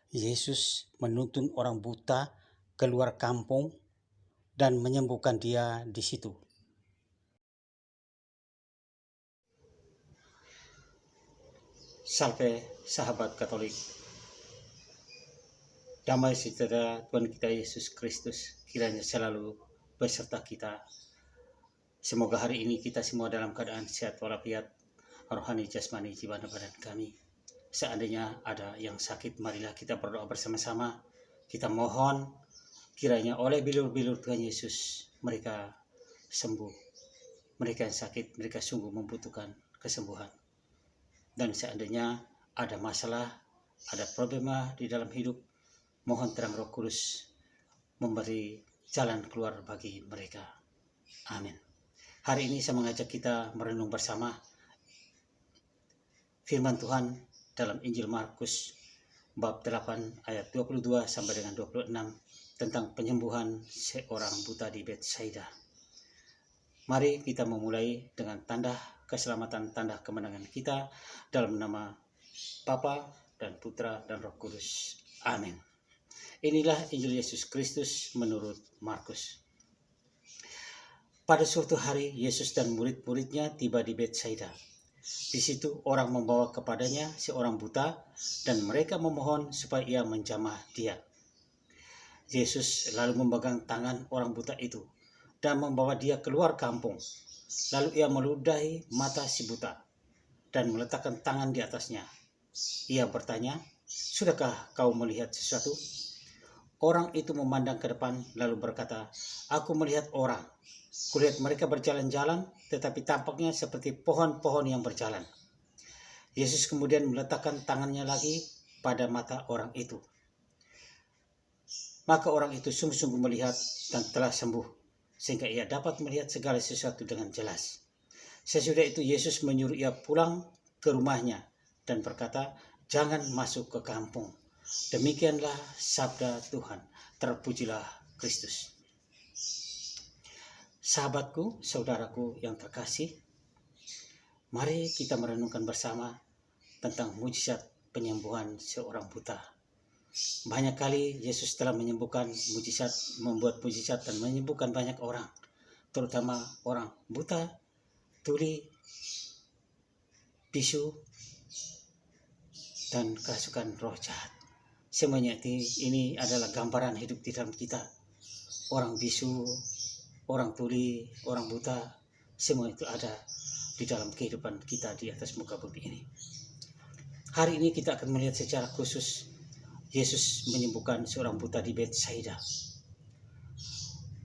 Yesus menuntun orang buta keluar kampung dan menyembuhkan dia di situ. Salve sahabat Katolik. Damai sejahtera Tuhan kita Yesus Kristus kiranya selalu beserta kita. Semoga hari ini kita semua dalam keadaan sehat walafiat, rohani, jasmani, jiwa dan badan kami. Seandainya ada yang sakit, marilah kita berdoa bersama-sama. Kita mohon kiranya oleh bilur-bilur Tuhan Yesus mereka sembuh. Mereka yang sakit, mereka sungguh membutuhkan kesembuhan. Dan seandainya ada masalah, ada problema di dalam hidup, mohon terang Roh Kudus memberi jalan keluar bagi mereka. Amin. Hari ini saya mengajak kita merenung bersama firman Tuhan dalam Injil Markus bab 8 ayat 22 sampai dengan 26 tentang penyembuhan seorang buta di Betsaida. Mari kita memulai dengan tanda keselamatan, tanda kemenangan kita dalam nama Bapa dan Putra dan Roh Kudus. Amin. Inilah Injil Yesus Kristus menurut Markus. Pada suatu hari Yesus dan murid-muridnya tiba di Betsaida. Di situ orang membawa kepadanya seorang buta dan mereka memohon supaya ia menjamah dia. Yesus lalu memegang tangan orang buta itu dan membawa dia keluar kampung. Lalu ia meludahi mata si buta dan meletakkan tangan di atasnya. Ia bertanya, "Sudahkah kau melihat sesuatu?" Orang itu memandang ke depan lalu berkata, "Aku melihat orang. Kulihat mereka berjalan-jalan, tetapi tampaknya seperti pohon-pohon yang berjalan." Yesus kemudian meletakkan tangannya lagi pada mata orang itu. Maka orang itu sungguh-sungguh melihat dan telah sembuh, sehingga ia dapat melihat segala sesuatu dengan jelas. Sesudah itu Yesus menyuruh ia pulang ke rumahnya dan berkata, "Jangan masuk ke kampung." Demikianlah sabda Tuhan. Terpujilah Kristus. Sahabatku, saudaraku yang terkasih, mari kita merenungkan bersama tentang mujizat penyembuhan seorang buta. Banyak kali Yesus telah menyembuhkan mujizat, membuat mujizat dan menyembuhkan banyak orang, terutama orang buta, tuli, bisu, dan kerasukan roh jahat. Semuanya ini adalah gambaran hidup di dalam kita. Orang bisu, orang tuli, orang buta, semua itu ada di dalam kehidupan kita di atas muka bumi ini. Hari ini kita akan melihat secara khusus Yesus menyembuhkan seorang buta di Betsaida.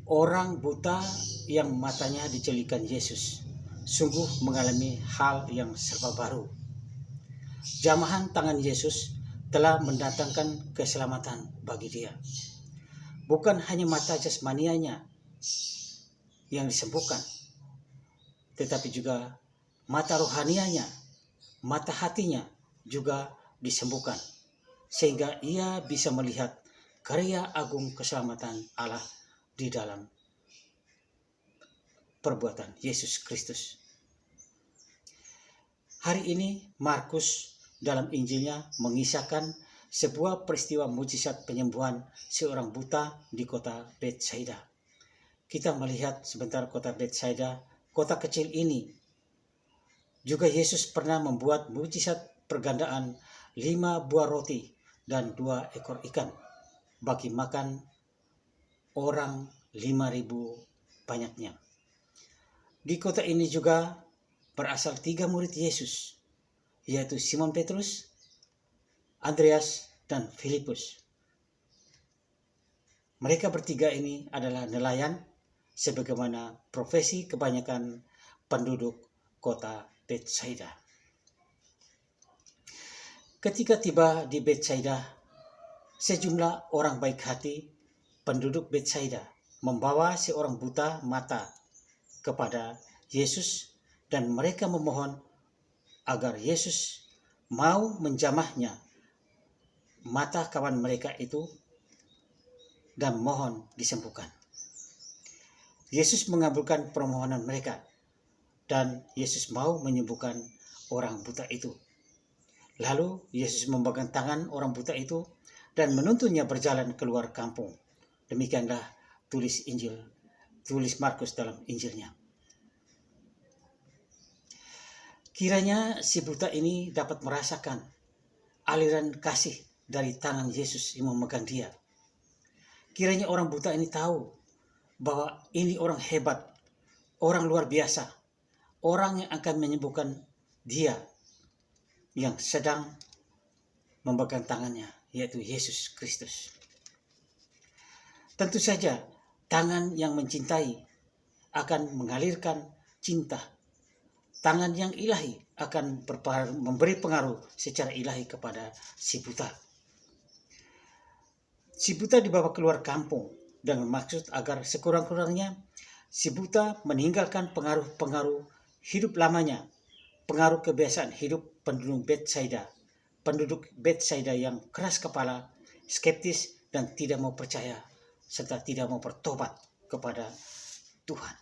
Orang buta yang matanya dijelikan Yesus sungguh mengalami hal yang serba baru. Jamahan tangan Yesus telah mendatangkan keselamatan bagi dia. Bukan hanya mata jasmanianya yang disembuhkan, tetapi juga mata rohanianya, mata hatinya juga disembuhkan, sehingga ia bisa melihat karya agung keselamatan Allah di dalam perbuatan Yesus Kristus. Hari ini Markus dalam Injilnya mengisahkan sebuah peristiwa mujizat penyembuhan seorang buta di kota Betsaida. Kita melihat sebentar kota Betsaida, kota kecil ini. Juga Yesus pernah membuat mujizat pergandaan 5 buah roti dan 2 ekor ikan bagi makan orang 5.000 banyaknya. Di kota ini juga berasal 3 murid Yesus, yaitu Simon Petrus, Andreas, dan Filipus. Mereka bertiga ini adalah nelayan, sebagaimana profesi kebanyakan penduduk kota Betsaida. Ketika tiba di Betsaida, sejumlah orang baik hati penduduk Betsaida membawa seorang buta mata kepada Yesus dan mereka memohon agar Yesus mau menjamahnya mata kawan mereka itu dan mohon disembuhkan. Yesus mengabulkan permohonan mereka dan Yesus mau menyembuhkan orang buta itu. Lalu Yesus memegang tangan orang buta itu dan menuntunnya berjalan keluar kampung. Demikianlah tulis Markus dalam Injilnya. Kiranya si buta ini dapat merasakan aliran kasih dari tangan Yesus yang memegang dia. Kiranya orang buta ini tahu bahwa ini orang hebat, orang luar biasa, orang yang akan menyembuhkan dia yang sedang memegang tangannya, yaitu Yesus Kristus. Tentu saja tangan yang mencintai akan mengalirkan cinta. Tangan yang ilahi akan memberi pengaruh secara ilahi kepada si buta. Si buta dibawa keluar kampung dengan maksud agar sekurang-kurangnya si buta meninggalkan pengaruh-pengaruh hidup lamanya, pengaruh kebiasaan hidup penduduk Betsaida yang keras kepala, skeptis, dan tidak mau percaya serta tidak mau bertobat kepada Tuhan.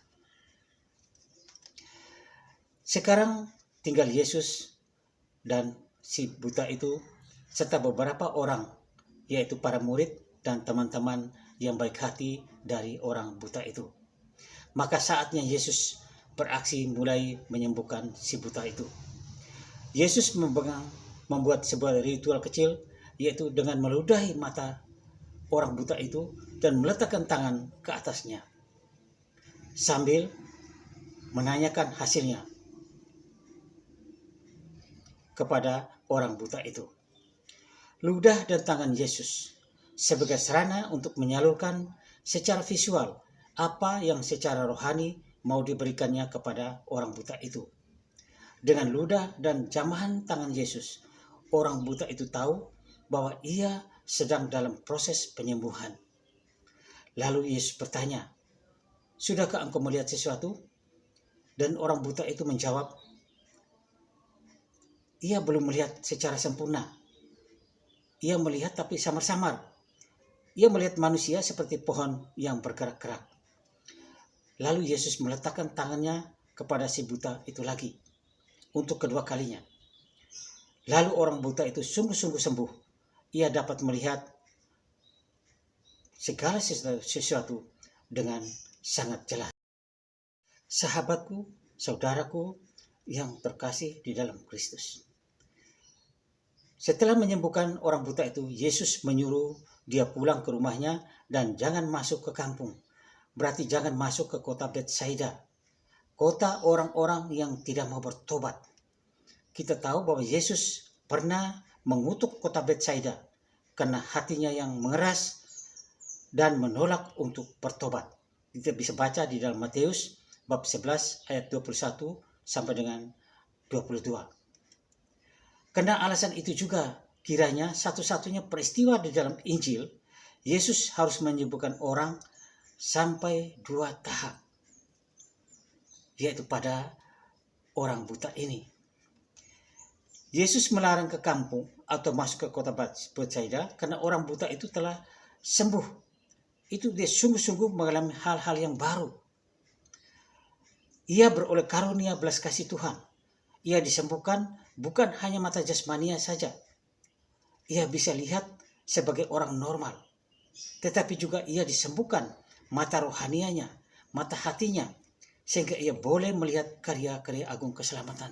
Sekarang tinggal Yesus dan si buta itu serta beberapa orang, yaitu para murid dan teman-teman yang baik hati dari orang buta itu. Maka saatnya Yesus beraksi mulai menyembuhkan si buta itu. Yesus membuat sebuah ritual kecil, yaitu dengan meludahi mata orang buta itu dan meletakkan tangan ke atasnya sambil menanyakan hasilnya kepada orang buta itu. Ludah dan tangan Yesus sebagai sarana untuk menyalurkan secara visual apa yang secara rohani mau diberikannya kepada orang buta itu. Dengan ludah dan jamahan tangan Yesus, orang buta itu tahu bahwa ia sedang dalam proses penyembuhan. Lalu Yesus bertanya, "Sudahkah engkau melihat sesuatu?" Dan orang buta itu menjawab, ia belum melihat secara sempurna. Ia melihat tapi samar-samar. Ia melihat manusia seperti pohon yang bergerak-gerak. Lalu Yesus meletakkan tangannya kepada si buta itu lagi untuk kedua kalinya. Lalu orang buta itu sungguh-sungguh sembuh. Ia dapat melihat segala sesuatu dengan sangat jelas. Sahabatku, saudaraku yang terkasih di dalam Kristus. Setelah menyembuhkan orang buta itu, Yesus menyuruh dia pulang ke rumahnya dan jangan masuk ke kampung. Berarti jangan masuk ke kota Betsaida, kota orang-orang yang tidak mau bertobat. Kita tahu bahwa Yesus pernah mengutuk kota Betsaida karena hatinya yang mengeras dan menolak untuk bertobat. Kita bisa baca di dalam Matius bab 11 ayat 21 sampai dengan 22. Karena alasan itu juga kiranya satu-satunya peristiwa di dalam Injil, Yesus harus menyembuhkan orang sampai 2 tahap, yaitu pada orang buta ini. Yesus melarang ke kampung atau masuk ke kota Betsaida karena orang buta itu telah sembuh. Itu dia sungguh-sungguh mengalami hal-hal yang baru. Ia beroleh karunia belas kasih Tuhan. Ia disembuhkan bukan hanya mata jasmania saja. Ia bisa lihat sebagai orang normal. Tetapi juga ia disembuhkan mata rohanianya, mata hatinya, sehingga ia boleh melihat karya-karya agung keselamatan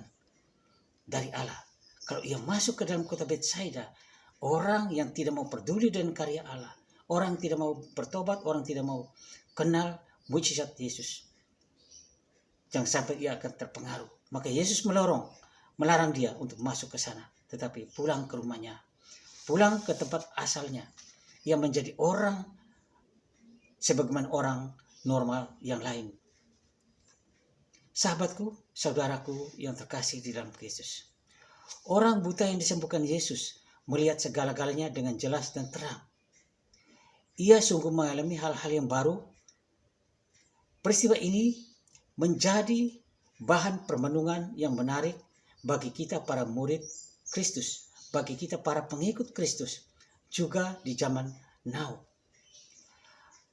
dari Allah. Kalau ia masuk ke dalam kota Betsaida, orang yang tidak mau peduli dengan karya Allah, orang yang tidak mau bertobat, orang yang tidak mau kenal mujizat Yesus, jangan sampai ia akan terpengaruh. Maka Yesus melarang dia untuk masuk ke sana, tetapi pulang ke rumahnya, pulang ke tempat asalnya. Ia menjadi orang sebagaimana orang normal yang lain. Sahabatku, saudaraku yang terkasih di dalam Kristus. Orang buta yang disembuhkan Yesus melihat segala-galanya dengan jelas dan terang. Ia sungguh mengalami hal-hal yang baru. Peristiwa ini menjadi bahan permenungan yang menarik bagi kita para murid Kristus, bagi kita para pengikut Kristus, juga di zaman now.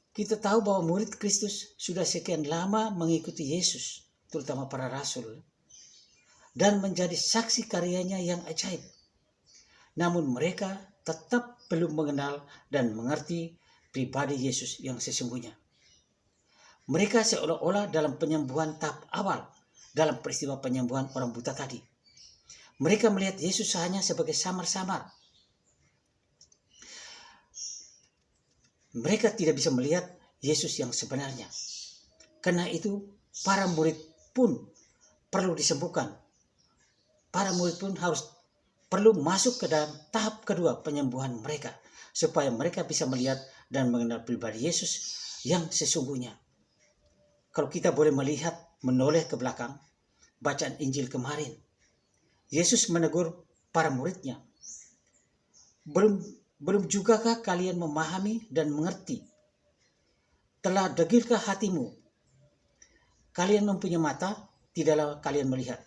Kita tahu bahwa murid Kristus sudah sekian lama mengikuti Yesus, terutama para rasul, dan menjadi saksi karyanya yang ajaib. Namun mereka tetap belum mengenal dan mengerti pribadi Yesus yang sesungguhnya. Mereka seolah-olah dalam penyembuhan tahap awal dalam peristiwa penyembuhan orang buta tadi. Mereka melihat Yesus hanya sebagai samar-samar. Mereka tidak bisa melihat Yesus yang sebenarnya. Karena itu para murid pun perlu disembuhkan. Para murid pun perlu masuk ke dalam tahap kedua penyembuhan mereka, supaya mereka bisa melihat dan mengenal pribadi Yesus yang sesungguhnya. Kalau kita boleh melihat, menoleh ke belakang, bacaan Injil kemarin, Yesus menegur para muridnya, belum jugakah kalian memahami dan mengerti? Telah degilkah hatimu? Kalian mempunyai mata, tidaklah kalian melihat.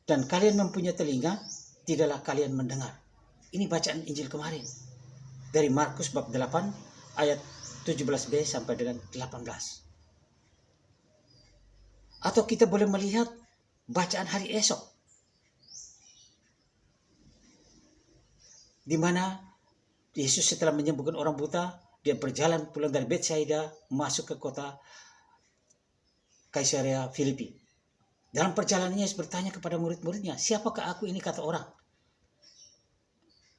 Dan kalian mempunyai telinga, tidaklah kalian mendengar. Ini bacaan Injil kemarin. Dari Markus bab 8 ayat 17b sampai dengan 18. Atau kita boleh melihat bacaan hari esok, di mana Yesus setelah menyembuhkan orang buta, dia berjalan pulang dari Betsaida masuk ke kota Kaisarea Filipi. Dalam perjalanannya Yesus bertanya kepada murid-muridnya, siapakah aku ini, kata orang.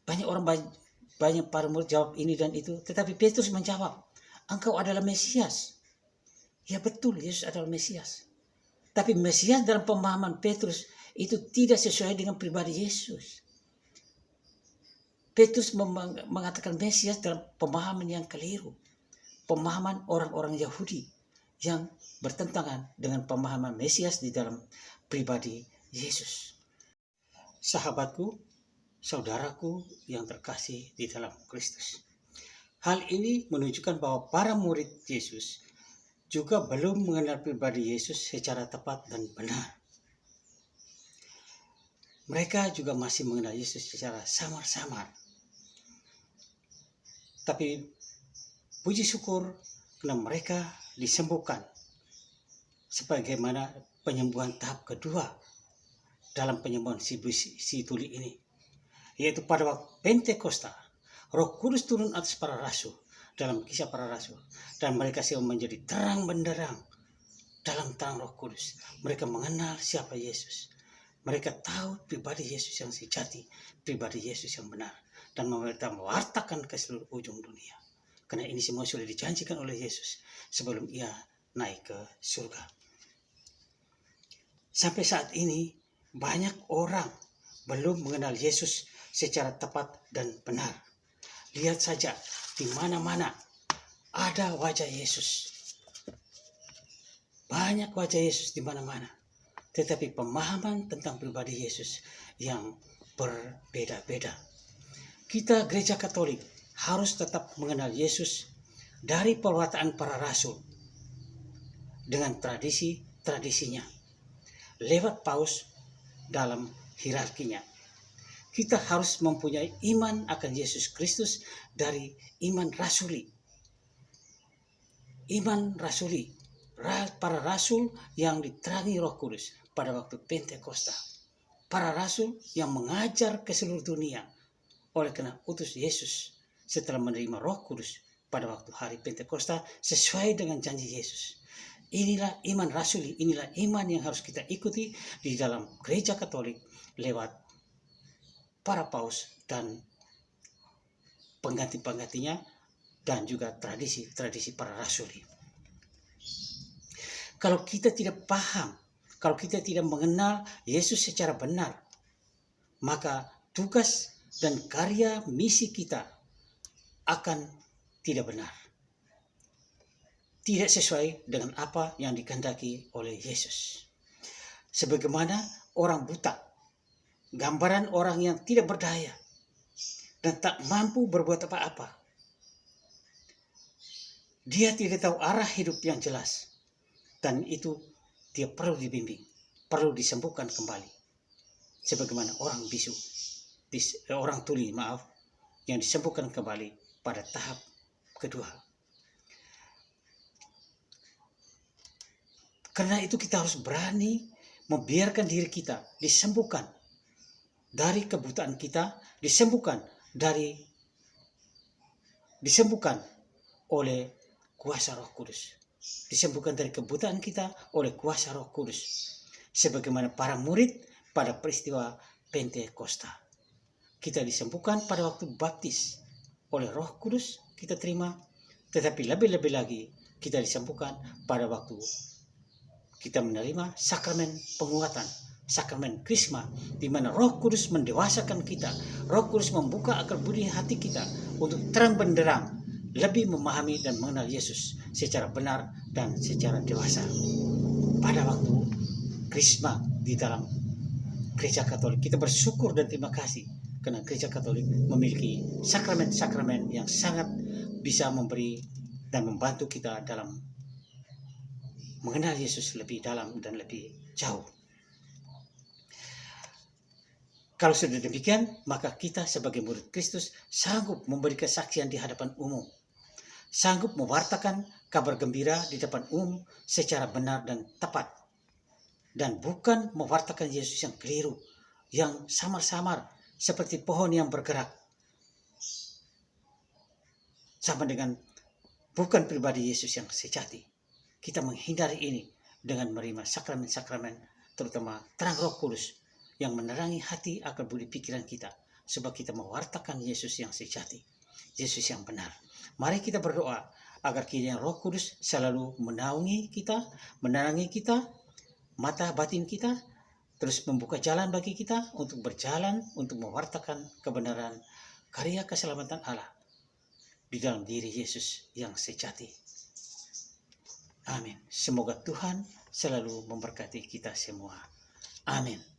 Banyak para murid jawab ini dan itu, tetapi Petrus menjawab, engkau adalah Mesias. Ya betul, Yesus adalah Mesias. Tapi Mesias dalam pemahaman Petrus itu tidak sesuai dengan pribadi Yesus. Petrus mengatakan Mesias dalam pemahaman yang keliru. Pemahaman orang-orang Yahudi yang bertentangan dengan pemahaman Mesias di dalam pribadi Yesus. Sahabatku, saudaraku yang terkasih di dalam Kristus. Hal ini menunjukkan bahwa para murid Yesus juga belum mengenal pribadi Yesus secara tepat dan benar. Mereka juga masih mengenal Yesus secara samar-samar. Tapi puji syukur karena mereka disembuhkan sebagaimana penyembuhan tahap kedua dalam penyembuhan si tuli ini, yaitu pada waktu Pentakosta Roh Kudus turun atas para rasul dalam Kisah Para Rasul, dan mereka semua menjadi terang benderang dalam terang Roh Kudus. Mereka mengenal siapa Yesus, mereka tahu pribadi Yesus yang sejati, pribadi Yesus yang benar, dan mereka mewartakan ke seluruh ujung dunia. Karena ini semua sudah dijanjikan oleh Yesus sebelum ia naik ke surga. Sampai saat ini banyak orang belum mengenal Yesus secara tepat dan benar. Lihat saja, di mana-mana ada wajah Yesus. Banyak wajah Yesus di mana-mana. Tetapi pemahaman tentang pribadi Yesus yang berbeda-beda. Kita gereja Katolik harus tetap mengenal Yesus dari perwataan para rasul dengan tradisinya lewat paus dalam hierarkinya. Kita harus mempunyai iman akan Yesus Kristus dari iman rasuli. Iman rasuli, para rasul yang diterangi Roh Kudus pada waktu Pentakosta. Para rasul yang mengajar ke seluruh dunia oleh karena utus Yesus setelah menerima Roh Kudus pada waktu hari Pentakosta sesuai dengan janji Yesus. Inilah iman rasuli, inilah iman yang harus kita ikuti di dalam gereja Katolik lewat para paus dan pengganti-penggantinya, dan juga tradisi-tradisi para rasuli. Kalau kita tidak paham, kalau kita tidak mengenal Yesus secara benar, maka tugas dan karya misi kita akan tidak benar. Tidak sesuai dengan apa yang dikehendaki oleh Yesus. Sebagaimana orang buta, gambaran orang yang tidak berdaya dan tak mampu berbuat apa-apa. Dia tidak tahu arah hidup yang jelas, dan itu dia perlu dibimbing, perlu disembuhkan kembali. Sebagaimana orang bisu, orang tuli yang disembuhkan kembali pada tahap kedua. Karena itu kita harus berani membiarkan diri kita disembuhkan dari kebutaan kita, disembuhkan dari disembuhkan oleh kuasa Roh Kudus. Disembuhkan dari kebutaan kita oleh kuasa Roh Kudus. Sebagaimana para murid pada peristiwa Pentakosta. Kita disembuhkan pada waktu baptis oleh Roh Kudus kita terima, tetapi lebih-lebih lagi kita disembuhkan pada waktu kita menerima sakramen penguatan, sakramen krisma, di mana Roh Kudus mendewasakan kita. Roh Kudus membuka akal budi hati kita untuk terang benderang lebih memahami dan mengenal Yesus secara benar dan secara dewasa. Pada waktu krisma di dalam Gereja Katolik, kita bersyukur dan terima kasih karena Gereja Katolik memiliki sakramen-sakramen yang sangat bisa memberi dan membantu kita dalam mengenal Yesus lebih dalam dan lebih jauh. Kalau sudah demikian, maka kita sebagai murid Kristus sanggup memberi kesaksian di hadapan umum. Sanggup mewartakan kabar gembira di depan umum secara benar dan tepat. Dan bukan mewartakan Yesus yang keliru, yang samar-samar seperti pohon yang bergerak. Sama dengan bukan pribadi Yesus yang sejati. Kita menghindari ini dengan menerima sakramen-sakramen, terutama terang Roh Kudus yang menerangi hati, akal budi pikiran kita, sebab kita mewartakan Yesus yang sejati, Yesus yang benar. Mari kita berdoa agar kiranya Roh Kudus selalu menaungi kita, menerangi kita, mata batin kita, terus membuka jalan bagi kita untuk berjalan, untuk mewartakan kebenaran karya keselamatan Allah di dalam diri Yesus yang sejati. Amin. Semoga Tuhan selalu memberkati kita semua. Amin.